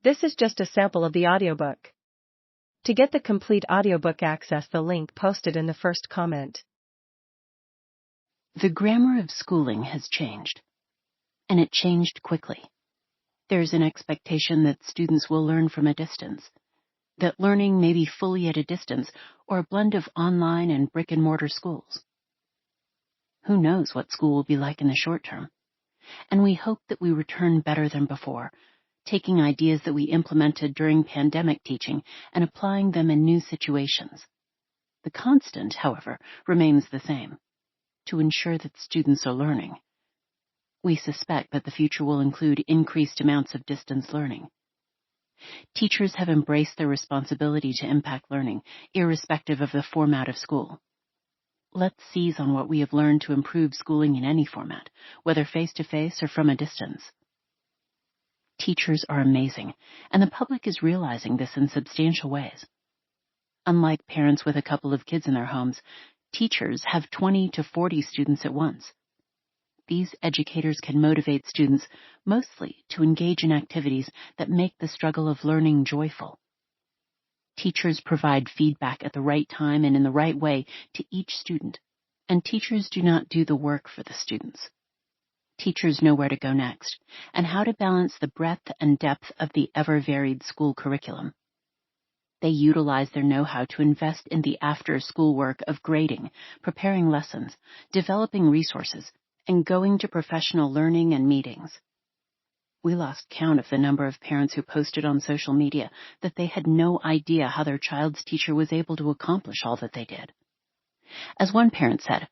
This is just a sample of the audiobook. To get the complete audiobook, access the link posted in the first comment. The grammar of schooling has changed, and it changed quickly. There's an expectation that students will learn from a distance, that learning may be fully at a distance or a blend of online and brick-and-mortar schools. Who knows what school will be like in the short term? And we hope that we return better than before, taking ideas that we implemented during pandemic teaching and applying them in new situations. The constant, however, remains the same: to ensure that students are learning. We suspect that the future will include increased amounts of distance learning. Teachers have embraced their responsibility to impact learning, irrespective of the format of school. Let's seize on what we have learned to improve schooling in any format, whether face-to-face or from a distance. Teachers are amazing, and the public is realizing this in substantial ways. Unlike parents with a couple of kids in their homes, teachers have 20 to 40 students at once. These educators can motivate students mostly to engage in activities that make the struggle of learning joyful. Teachers provide feedback at the right time and in the right way to each student, and teachers do not do the work for the students. Teachers know where to go next and how to balance the breadth and depth of the ever-varied school curriculum. They utilize their know-how to invest in the after-school work of grading, preparing lessons, developing resources, and going to professional learning and meetings. We lost count of the number of parents who posted on social media that they had no idea how their child's teacher was able to accomplish all that they did. As one parent said,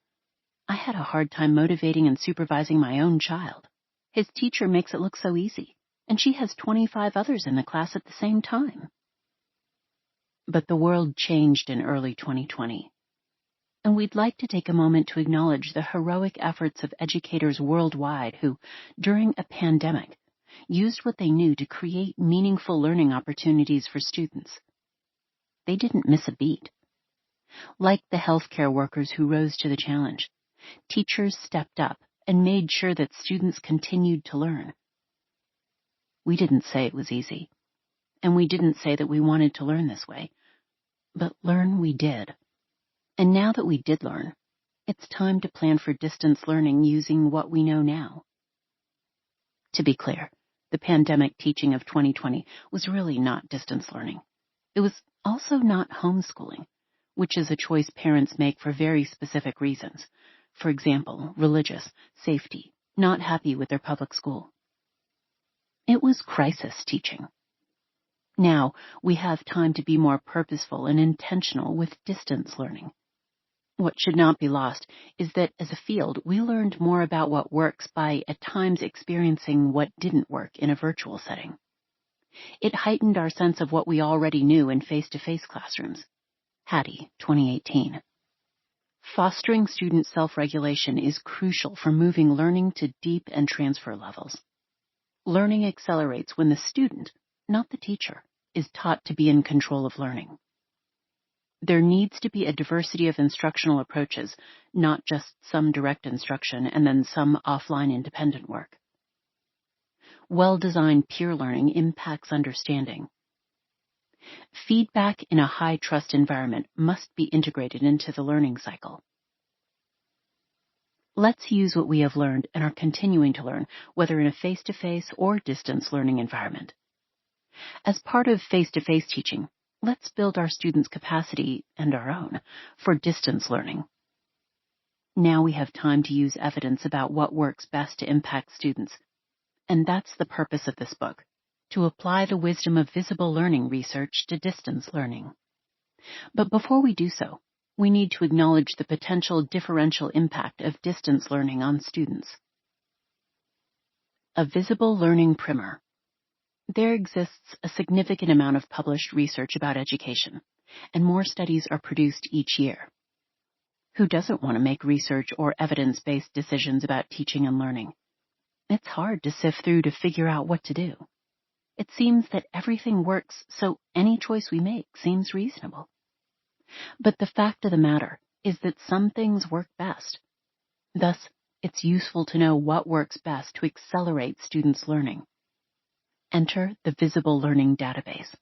"I had a hard time motivating and supervising my own child. His teacher makes it look so easy, and she has 25 others in the class at the same time." But the world changed in early 2020. And we'd like to take a moment to acknowledge the heroic efforts of educators worldwide who, during a pandemic, used what they knew to create meaningful learning opportunities for students. They didn't miss a beat. Like the healthcare workers who rose to the challenge, teachers stepped up and made sure that students continued to learn. We didn't say it was easy, and we didn't say that we wanted to learn this way, but learn we did. And now that we did learn, it's time to plan for distance learning using what we know now. To be clear, the pandemic teaching of 2020 was really not distance learning. It was also not homeschooling, which is a choice parents make for very specific reasons. For example, religious, safety, not happy with their public school. It was crisis teaching. Now we have time to be more purposeful and intentional with distance learning. What should not be lost is that as a field, we learned more about what works by at times experiencing what didn't work in a virtual setting. It heightened our sense of what we already knew in face-to-face classrooms. Hattie, 2018. Fostering student self-regulation is crucial for moving learning to deep and transfer levels. Learning accelerates when the student, not the teacher, is taught to be in control of learning. There needs to be a diversity of instructional approaches, not just some direct instruction and then some offline independent work. Well-designed peer learning impacts understanding. Feedback in a high-trust environment must be integrated into the learning cycle. Let's use what we have learned and are continuing to learn, whether in a face-to-face or distance learning environment. As part of face-to-face teaching, let's build our students' capacity, and our own, for distance learning. Now we have time to use evidence about what works best to impact students, and that's the purpose of this book, to apply the wisdom of visible learning research to distance learning. But before we do so, we need to acknowledge the potential differential impact of distance learning on students. A visible learning primer. There exists a significant amount of published research about education, and more studies are produced each year. Who doesn't want to make research or evidence-based decisions about teaching and learning? It's hard to sift through to figure out what to do. It seems that everything works, so any choice we make seems reasonable. But the fact of the matter is that some things work best. Thus, it's useful to know what works best to accelerate students' learning. enter the visible learning database.